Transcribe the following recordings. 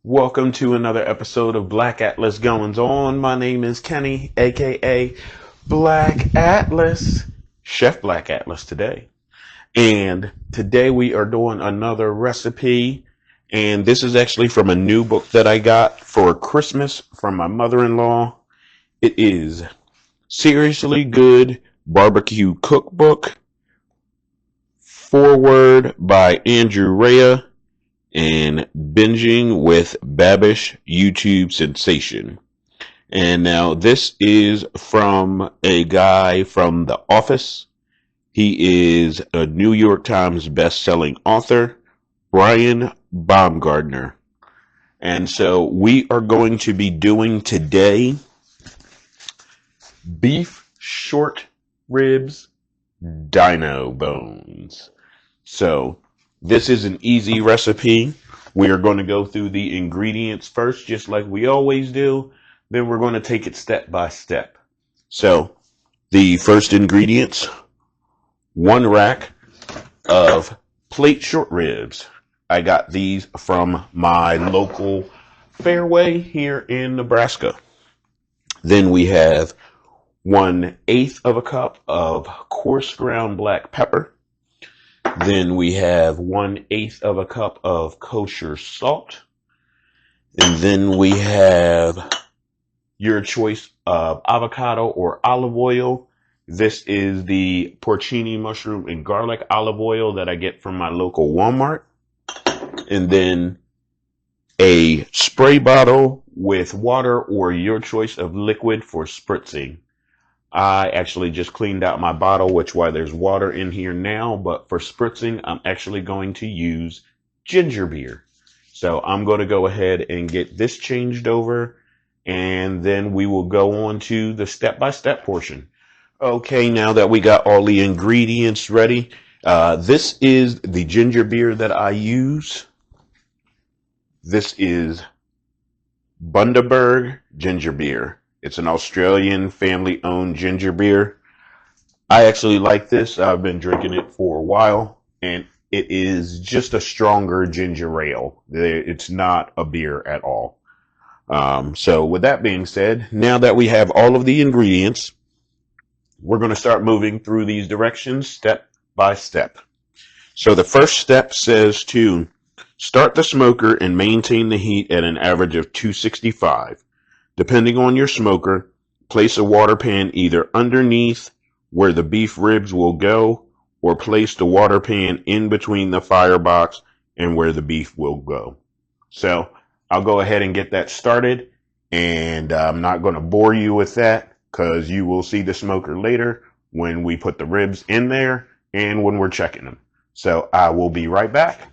Welcome to another episode of Black Atlas Goings On. My name is Kenny, aka Black Atlas, Chef Black Atlas today. And today we are doing another recipe. And this is actually from a new book that I got for Christmas from my mother-in-law. It is Seriously Good Barbecue Cookbook. Foreword by Andrew Rea. And Binging with Babish YouTube Sensation. And now this is from a guy from The Office. He is a New York Times best-selling author, Brian Baumgartner. And so we are going to be doing today beef short ribs dino bones. So this is an easy recipe. We are going to go through the ingredients first, just like we always do. Then we're going to take it step by step. So the first ingredients, 1 rack of plate short ribs. I got these from my local Fairway here in Nebraska. Then we have 1/8 of a cup of coarse ground black pepper. Then we have 1/8 of a cup of kosher salt. And then we have your choice of avocado or olive oil. This is the porcini mushroom and garlic olive oil that I get from my local Walmart. And then a spray bottle with water or your choice of liquid for spritzing. I actually just cleaned out my bottle, which is why there's water in here now. But for spritzing, I'm actually going to use ginger beer. So I'm going to go ahead and get this changed over. And then we will go on to the step-by-step portion. Okay, now that we got all the ingredients ready, this is the ginger beer that I use. This is Bundaberg ginger beer. It's an Australian family-owned ginger beer. I actually like this. I've been drinking it for a while, and it is just a stronger ginger ale. It's not a beer at all. So with that being said, now that we have all of the ingredients, we're going to start moving through these directions step by step. So the first step says to start the smoker and maintain the heat at an average of 265. Depending on your smoker, place a water pan either underneath where the beef ribs will go, or place the water pan in between the firebox and where the beef will go. So I'll go ahead and get that started, and I'm not going to bore you with that because you will see the smoker later when we put the ribs in there and when we're checking them. So I will be right back.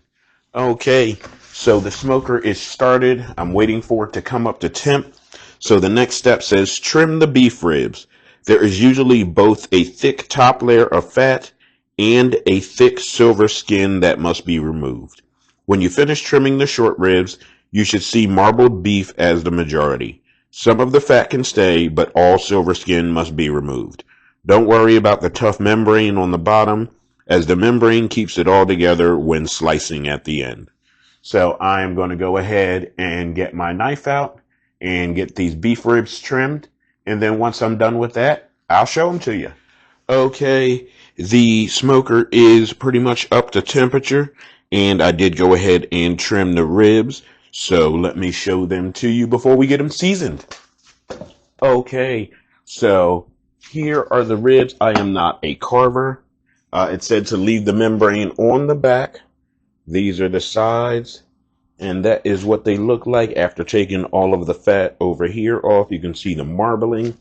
Okay, so the smoker is started. I'm waiting for it to come up to temp. So the next step says trim the beef ribs. There is usually both a thick top layer of fat and a thick silver skin that must be removed. When you finish trimming the short ribs, you should see marbled beef as the majority. Some of the fat can stay, but all silver skin must be removed. Don't worry about the tough membrane on the bottom, as the membrane keeps it all together when slicing at the end. So I am going to go ahead and get my knife out and get these beef ribs trimmed. And then once I'm done with that, I'll show them to you. Okay, the smoker is pretty much up to temperature, and I did go ahead and trim the ribs. So let me show them to you before we get them seasoned. Okay, so here are the ribs. I am not a carver. It said to leave the membrane on the back. These are the sides. And that is what they look like after taking all of the fat over here off. You can see the marbling.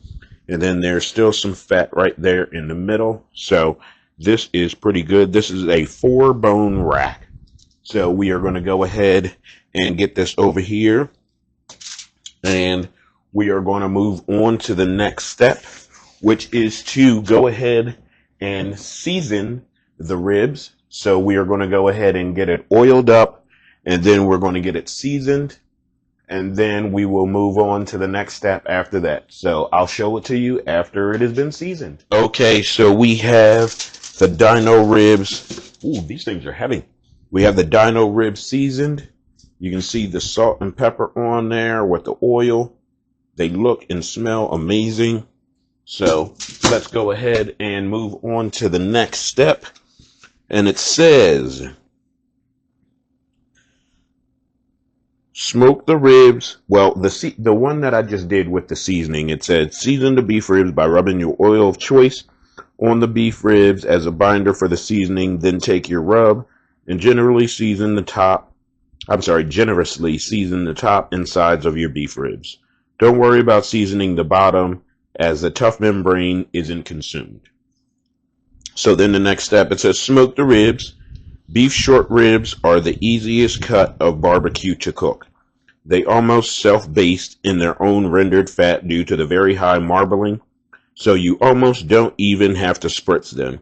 And then there's still some fat right there in the middle. So this is pretty good. This is a 4-bone rack. So we are going to go ahead and get this over here. And we are going to move on to the next step, which is to go ahead and season the ribs. So we are going to go ahead and get it oiled up. And then we're going to get it seasoned, and then we will move on to the next step after that. So I'll show it to you after it has been seasoned. Okay, so we have the dino ribs. Ooh, these things are heavy. We have the dino ribs seasoned. You can see the salt and pepper on there with the oil. They look and smell amazing. So let's go ahead and move on to the next step. And it says, smoke the ribs. Well, the one that I just did with the seasoning, it said, season the beef ribs by rubbing your oil of choice on the beef ribs as a binder for the seasoning. Then take your rub and generously season the top and sides of your beef ribs. Don't worry about seasoning the bottom, as the tough membrane isn't consumed. So then the next step, it says smoke the ribs. Beef short ribs are the easiest cut of barbecue to cook. They almost self-baste in their own rendered fat due to the very high marbling, so you almost don't even have to spritz them,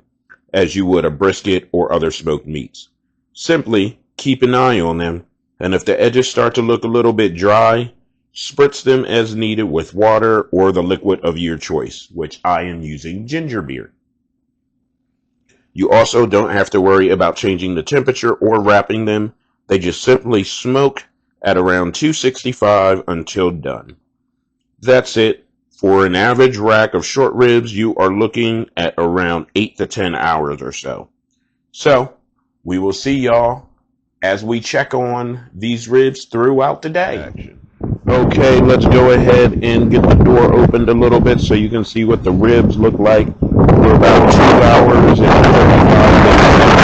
as you would a brisket or other smoked meats. Simply keep an eye on them, and if the edges start to look a little bit dry, spritz them as needed with water or the liquid of your choice, which I am using ginger beer. You also don't have to worry about changing the temperature or wrapping them. They just simply smoke at around 265 until done. That's it. For an average rack of short ribs, you are looking at around 8 to 10 hours or so. So, we will see y'all as we check on these ribs throughout the day. Okay, let's go ahead and get the door opened a little bit so you can see what the ribs look like. We're about 2 hours and 35 minutes.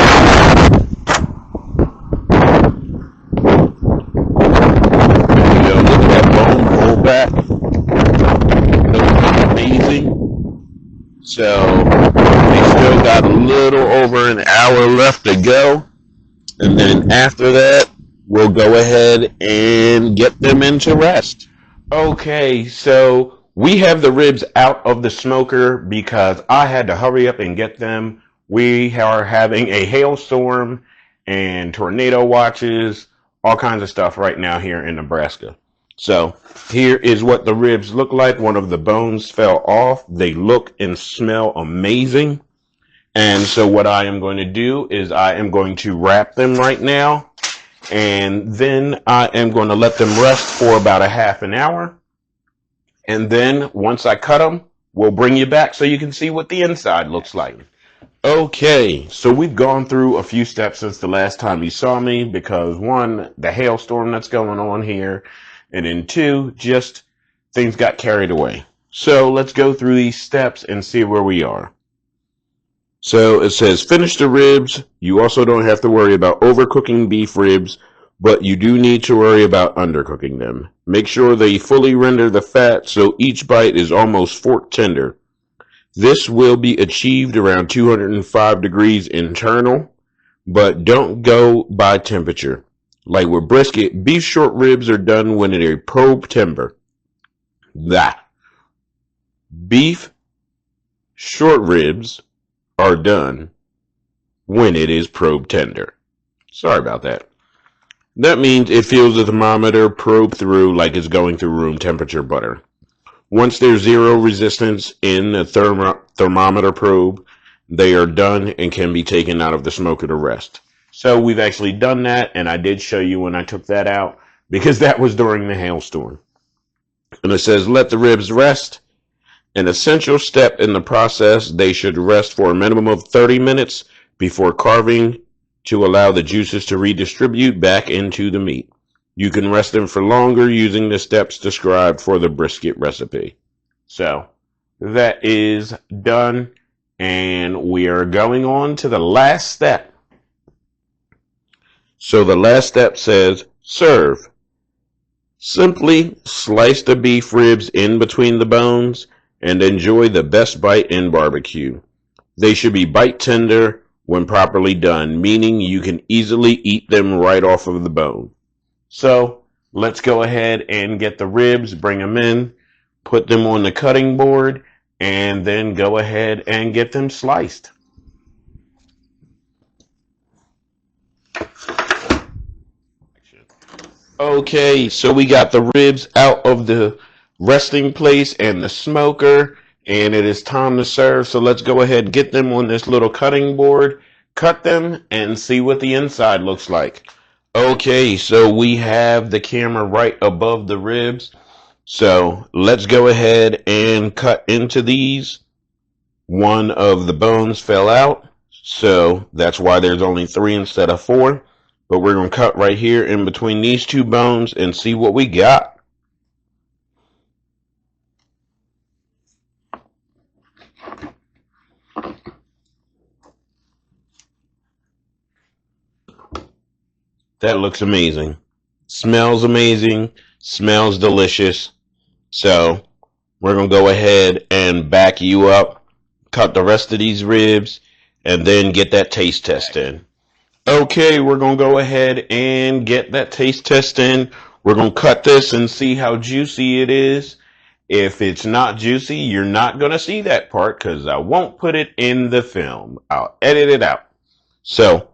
There you go, look at that bone roll back. Those look amazing. So, we still got a little over an hour left to go. And then after that, we'll go ahead and get them into rest. Okay, so we have the ribs out of the smoker because I had to hurry up and get them. We are having a hailstorm and tornado watches, all kinds of stuff right now here in Nebraska. So here is what the ribs look like. One of the bones fell off. They look and smell amazing. And so what I am going to do is I am going to wrap them right now, and then I am going to let them rest for about a half an hour. And then once I cut them, we'll bring you back so you can see what the inside looks like. Okay, so we've gone through a few steps since the last time you saw me because one, the hailstorm that's going on here, and then two, just things got carried away. So let's go through these steps and see where we are. So it says finish the ribs. You also don't have to worry about overcooking beef ribs, but you do need to worry about undercooking them. Make sure they fully render the fat so each bite is almost fork tender. This will be achieved around 205 degrees internal, but don't go by temperature. Like with brisket, beef short ribs are done when it is probe tender. Beef short ribs are done when it is probe tender. Sorry about that. That means it feels the thermometer probe through like it's going through room temperature butter. Once there's zero resistance in the thermometer probe, they are done and can be taken out of the smoker to rest. So we've actually done that, and I did show you when I took that out because that was during the hailstorm. And it says let the ribs rest. An essential step in the process, they should rest for a minimum of 30 minutes before carving to allow the juices to redistribute back into the meat. You can rest them for longer using the steps described for the brisket recipe. So that is done, and we are going on to the last step. So the last step says serve. Simply slice the beef ribs in between the bones and enjoy the best bite in barbecue. They should be bite tender when properly done, meaning you can easily eat them right off of the bone. So let's go ahead and get the ribs, bring them in, put them on the cutting board, and then go ahead and get them sliced. Okay, so we got the ribs out of the resting place and the smoker, and it is time to serve. So let's go ahead and get them on this little cutting board, cut them, and see what the inside looks like. Okay, so we have the camera right above the ribs. So let's go ahead and cut into these. One of the bones fell out, so that's why there's only 3 instead of 4. But we're going to cut right here in between these 2 bones and see what we got. That looks amazing. Smells amazing. Smells delicious. So we're going to go ahead and back you up, cut the rest of these ribs, and then get that taste test in. Okay, we're going to go ahead and get that taste test in. We're going to cut this and see how juicy it is. If it's not juicy, you're not going to see that part because I won't put it in the film. I'll edit it out. So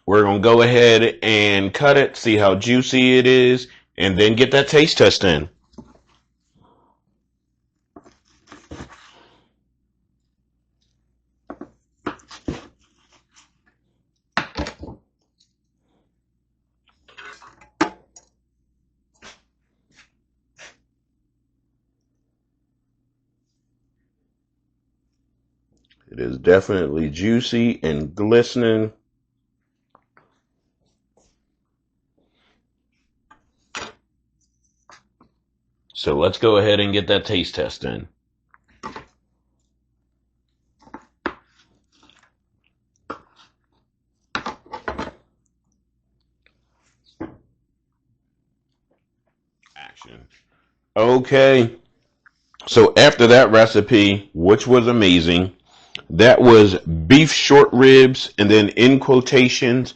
we're going to go ahead and cut it, see how juicy it is, and then get that taste test in. It is definitely juicy and glistening. So let's go ahead and get that taste test in. Action. Okay. So after that recipe, which was amazing, that was beef short ribs and then in quotations,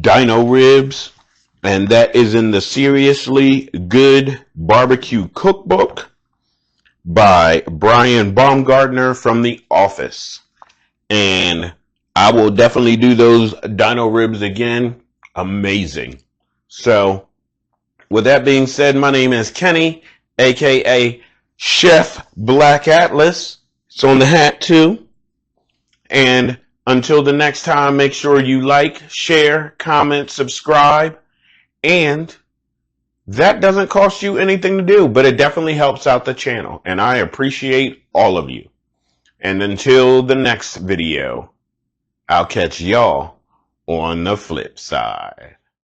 Dino Ribs. And that is in the Seriously Good Barbecue Cookbook by Brian Baumgartner from The Office. And I will definitely do those Dino Ribs again. Amazing. So with that being said, my name is Kenny, aka Chef Black Atlas. It's on the hat too. And until the next time, make sure you like, share, comment, subscribe. And that doesn't cost you anything to do, but it definitely helps out the channel. And I appreciate all of you. And until the next video, I'll catch y'all on the flip side.